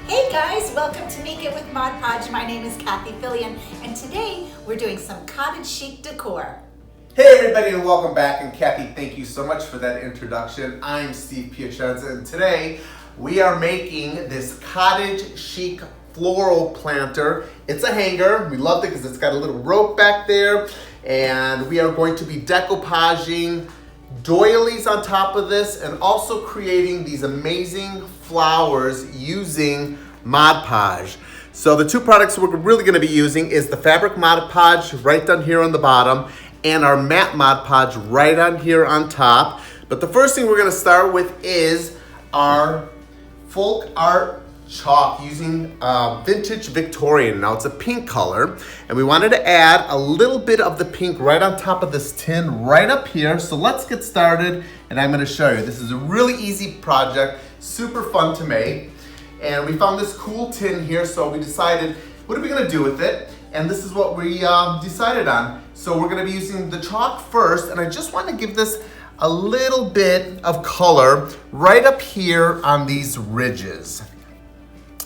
Hey guys, welcome to Make It with Mod Podge. My name is Cathie and today we're doing some cottage chic decor. Hey everybody and welcome back, and Cathie, thank you so much for that introduction. I'm Steve Piacenza and today we are making this cottage chic floral planter. It's a hanger. We loved it because it's got a little rope back there, and we are going to be decoupaging doilies on top of this and also creating these amazing flowers using Mod Podge. So the two products we're really going to be using is the fabric Mod Podge right down here on the bottom and our matte Mod Podge right on here on top. But the first thing we're going to start with is our FolkArt chalk using vintage Victorian. Now it's a pink color, and we wanted to add a little bit of the pink right on top of this tin right up here. So let's get started, and I'm going to show you. This is a really easy project, super fun to make, and we found this cool tin here, so we decided, what are we going to do with it? And this is what we decided on. So we're going to be using the chalk first, and I just want to give this a little bit of color right up here on these ridges.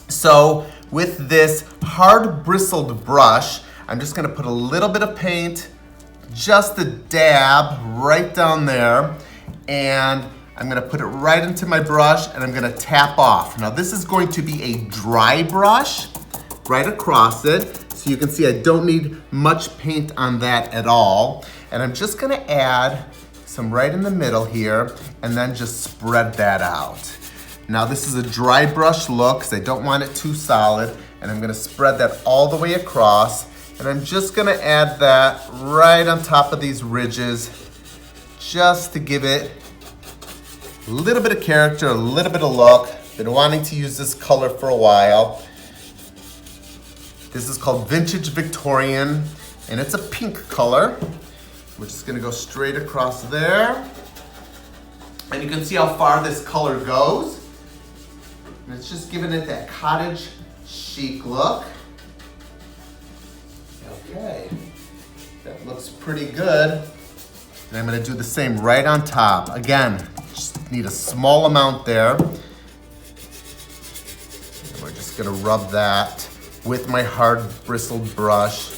So with this hard bristled brush, I'm just gonna put a little bit of paint, just a dab right down there, and I'm gonna put it right into my brush and I'm gonna tap off. Now this is going to be a dry brush right across it, so you can see I don't need much paint on that at all. And I'm just gonna add some right in the middle here and then just spread that out. Now this is a dry brush look because I don't want it too solid, and I'm gonna spread that all the way across, and I'm just gonna add that right on top of these ridges just to give it a little bit of character, a little bit of look. Been wanting to use this color for a while. This is called Vintage Victorian, and it's a pink color. We're just gonna go straight across there. And you can see how far this color goes. And it's just giving it that cottage chic look. Okay, that looks pretty good. And I'm gonna do the same right on top. Again, just need a small amount there. And we're just gonna rub that with my hard bristled brush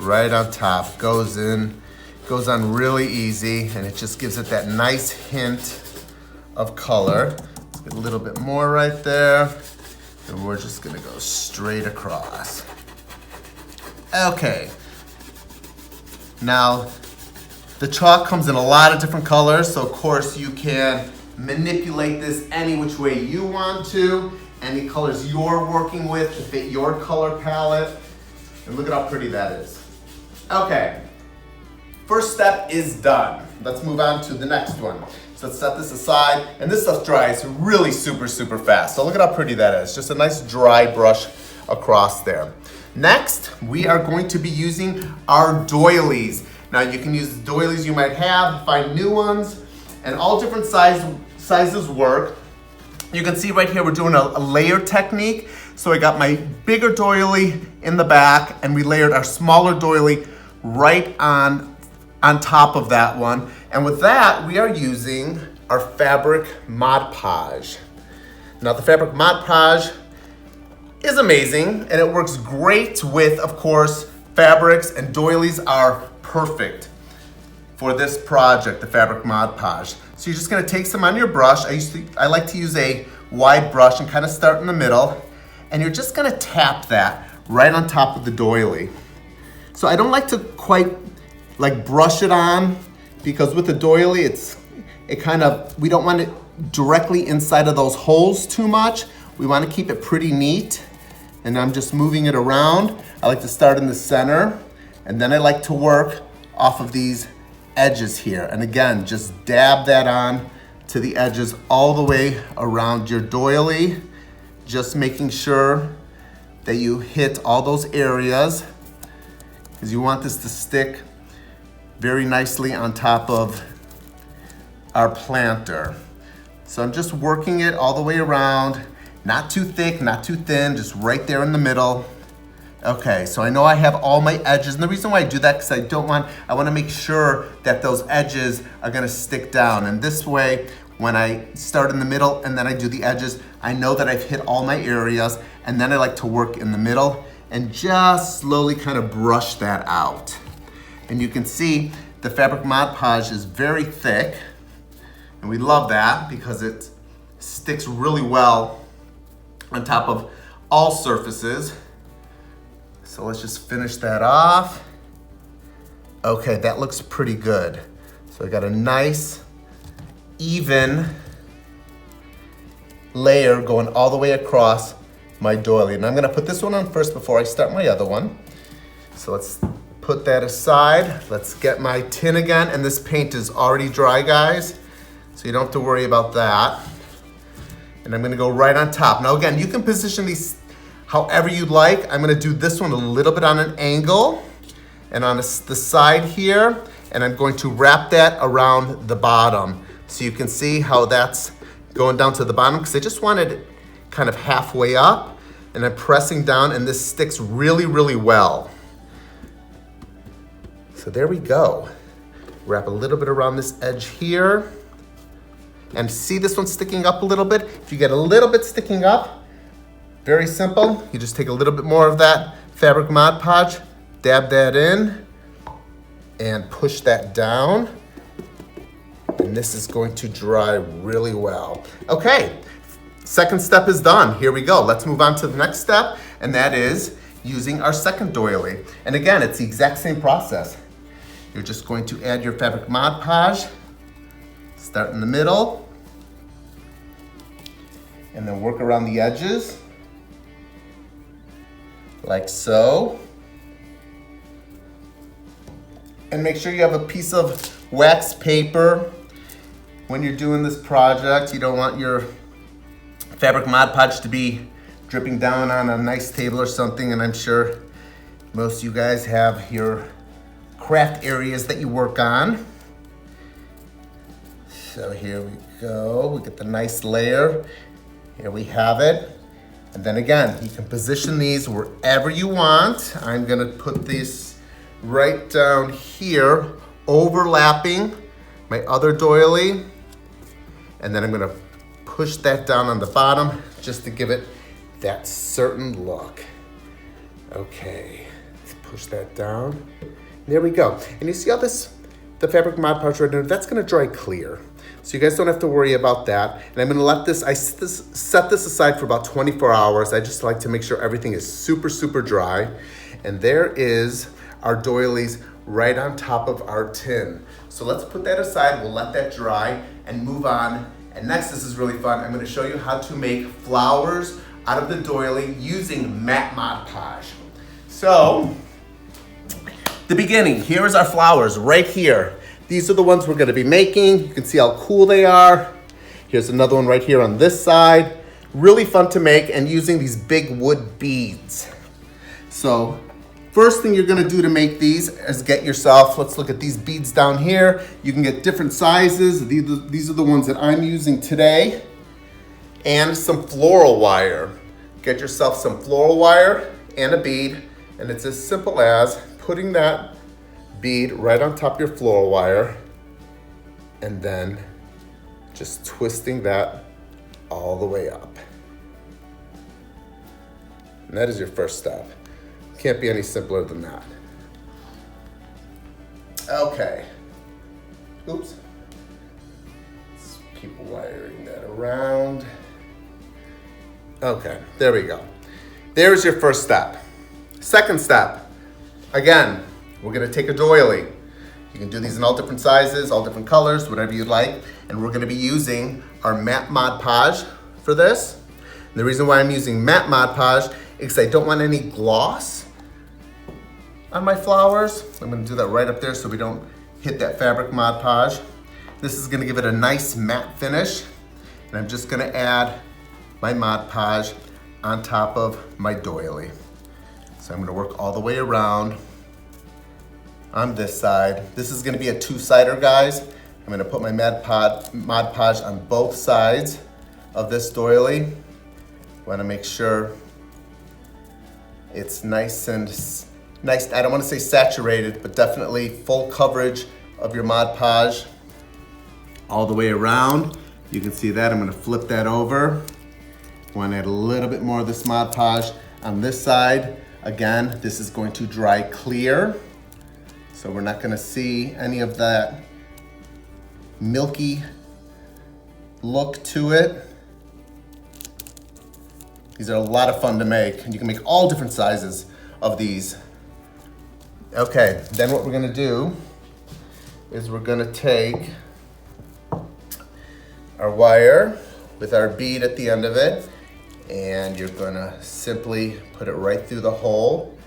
right on top. Goes on really easy, and it just gives it that nice hint of color. Get a little bit more right there, and we're just gonna go straight across. Okay, now the chalk comes in a lot of different colors, so of course you can manipulate this any which way you want to, any colors you're working with to fit your color palette, and look at how pretty that is. Okay, first step is done. Let's move on to the next one. So let's set this aside, and this stuff dries really super fast. So look at how pretty that is. Just a nice dry brush across there. Next, we are going to be using our doilies. Now you can use the doilies you might have, find new ones, and all different sizes work. You can see right here we're doing a layer technique. So I got my bigger doily in the back, and we layered our smaller doily right on top of that one. And with that, we are using our fabric Mod Podge. Now the fabric Mod Podge is amazing, and it works great with, of course, fabrics, and doilies are perfect for this project, the fabric Mod Podge. So you're just gonna take some on your brush. I like to use a wide brush and kind of start in the middle, and you're just gonna tap that right on top of the doily. So I don't like to quite like brush it on, because with the doily, we don't want it directly inside of those holes too much. We want to keep it pretty neat, and I'm just moving it around. I like to start in the center, and then I like to work off of these edges here. And again, just dab that on to the edges all the way around your doily, just making sure that you hit all those areas, because you want this to stick very nicely on top of our planter. So I'm just working it all the way around, not too thick, not too thin, just right there in the middle. Okay, so I know I have all my edges, and the reason why I do that is because I want to make sure that those edges are gonna stick down, and this way when I start in the middle and then I do the edges, I know that I've hit all my areas, and then I like to work in the middle and just slowly kind of brush that out. And you can see the fabric Mod Podge is very thick, and we love that because it sticks really well on top of all surfaces. So let's just finish that off. Okay, that looks pretty good. So I got a nice, even layer going all the way across my doily. And I'm gonna put this one on first before I start my other one. So let's put that aside. Let's get my tin again. And this paint is already dry, guys, so you don't have to worry about that. And I'm gonna go right on top. Now again, you can position these however you'd like. I'm gonna do this one a little bit on an angle and on the side here, and I'm going to wrap that around the bottom. So you can see how that's going down to the bottom, because I just wanted it kind of halfway up, and I'm pressing down, and this sticks really, really well. So there we go. Wrap a little bit around this edge here. And see this one sticking up a little bit? If you get a little bit sticking up, very simple. You just take a little bit more of that fabric Mod Podge, dab that in, and push that down. And this is going to dry really well. Okay, second step is done. Here we go. Let's move on to the next step, and that is using our second doily. And again, it's the exact same process. You're just going to add your fabric Mod Podge, start in the middle, and then work around the edges, like so. And make sure you have a piece of wax paper when you're doing this project. You don't want your fabric Mod Podge to be dripping down on a nice table or something, and I'm sure most of you guys have your craft areas that you work on. So here we go, we get the nice layer. Here we have it. And then again, you can position these wherever you want. I'm gonna put these right down here, overlapping my other doily. And then I'm gonna push that down on the bottom just to give it that certain look. Okay, let's push that down. There we go. And you see how the fabric Mod Podge right now, that's gonna dry clear. So you guys don't have to worry about that. And I'm gonna let this, I set this aside for about 24 hours. I just like to make sure everything is super, super dry. And there is our doilies right on top of our tin. So let's put that aside, we'll let that dry and move on. And next, this is really fun. I'm gonna show you how to make flowers out of the doily using matte Mod Podge. So, the beginning, here is our flowers right here. These are the ones we're gonna be making. You can see how cool they are. Here's another one right here on this side. Really fun to make, and using these big wood beads. So, first thing you're gonna do to make these is get yourself, let's look at these beads down here. You can get different sizes. These are the ones that I'm using today. And some floral wire. Get yourself some floral wire and a bead, and it's as simple as putting that bead right on top of your floral wire and then just twisting that all the way up. And that is your first step. Can't be any simpler than that. Okay. Oops. Let's keep wiring that around. Okay, there we go. There's your first step. Second step, again, we're gonna take a doily. You can do these in all different sizes, all different colors, whatever you'd like. And we're gonna be using our matte Mod Podge for this. And the reason why I'm using matte Mod Podge is because I don't want any gloss on my flowers. I'm gonna do that right up there so we don't hit that fabric Mod Podge. This is gonna give it a nice matte finish. And I'm just gonna add my Mod Podge on top of my doily. So I'm gonna work all the way around on this side. This is gonna be a two-sider, guys. I'm gonna put my Mod Podge on both sides of this doily. Wanna make sure it's nice and nice. I don't wanna say saturated, but definitely full coverage of your Mod Podge all the way around. You can see that. I'm gonna flip that over. Want to add a little bit more of this Mod Podge on this side. Again, this is going to dry clear, so we're not gonna see any of that milky look to it. These are a lot of fun to make, and you can make all different sizes of these. Okay, then what we're gonna do is we're gonna take our wire with our bead at the end of it, and you're gonna simply put it right through the hole.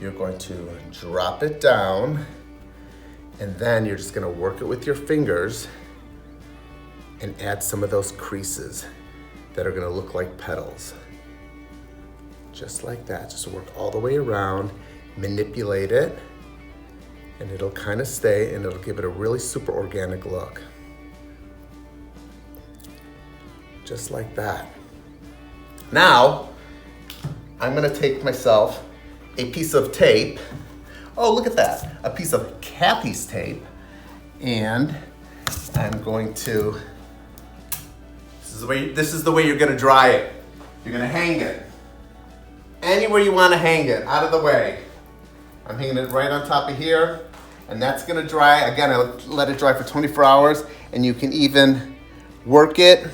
You're going to drop it down, and then you're just gonna work it with your fingers and add some of those creases that are gonna look like petals. Just like that, just work all the way around, manipulate it, and it'll kind of stay, and it'll give it a really super organic look. Just like that. Now, I'm gonna take myself a piece of tape. Oh, look at that, a piece of Cathie's tape, and I'm going to, this is the way you're gonna dry it. You're gonna hang it. Anywhere you wanna hang it, out of the way. I'm hanging it right on top of here, and that's gonna dry. Again, I let it dry for 24 hours, and you can even work it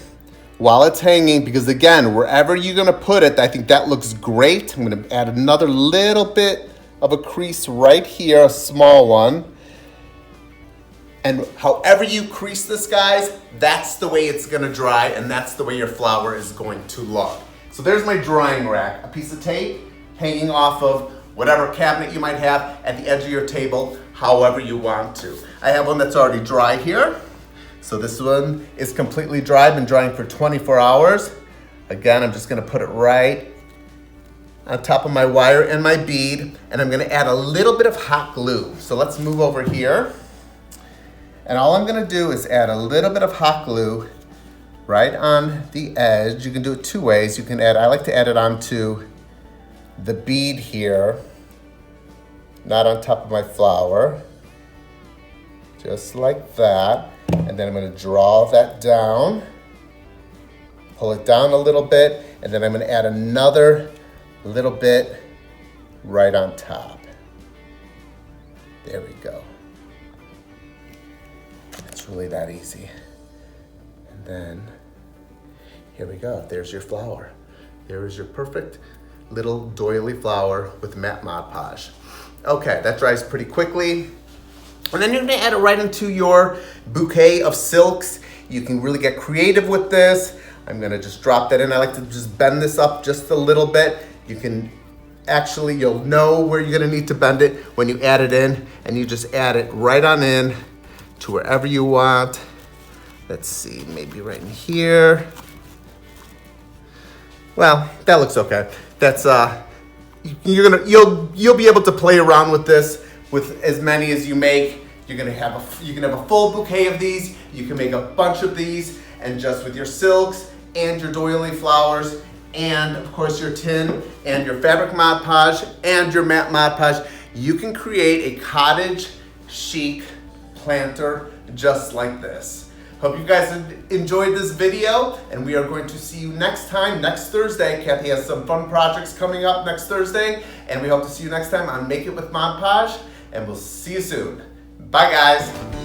while it's hanging, because again, wherever you're gonna put it, I think that looks great. I'm gonna add another little bit of a crease right here, a small one. And however you crease this, guys, that's the way it's gonna dry, and that's the way your flower is going to look. So there's my drying rack, a piece of tape hanging off of whatever cabinet you might have at the edge of your table, however you want to. I have one that's already dry here. So this one is completely dry, been drying for 24 hours. Again, I'm just gonna put it right on top of my wire and my bead, and I'm gonna add a little bit of hot glue. So let's move over here. And all I'm gonna do is add a little bit of hot glue right on the edge. You can do it two ways. You can add, I like to add it onto the bead here, not on top of my flower. Just like that. And then I'm gonna draw that down, pull it down a little bit, and then I'm gonna add another little bit right on top. There we go. It's really that easy. And then, here we go, there's your flower. There is your perfect little doily flower with matte Mod Podge. Okay, that dries pretty quickly. And then you're gonna add it right into your bouquet of silks. You can really get creative with this. I'm gonna just drop that in. I like to just bend this up just a little bit. You can actually, you'll know where you're gonna need to bend it when you add it in, and you just add it right on in to wherever you want. Let's see, maybe right in here. Well, that looks okay. That's you'll be able to play around with this with as many as you make. You can have a full bouquet of these. You can make a bunch of these, and just with your silks and your doily flowers, and of course your tin and your fabric Mod Podge and your matte Mod Podge, you can create a cottage chic planter just like this. Hope you guys enjoyed this video, and we are going to see you next time, next Thursday. Cathie has some fun projects coming up next Thursday, and we hope to see you next time on Make It with Mod Podge, and we'll see you soon. Bye, guys.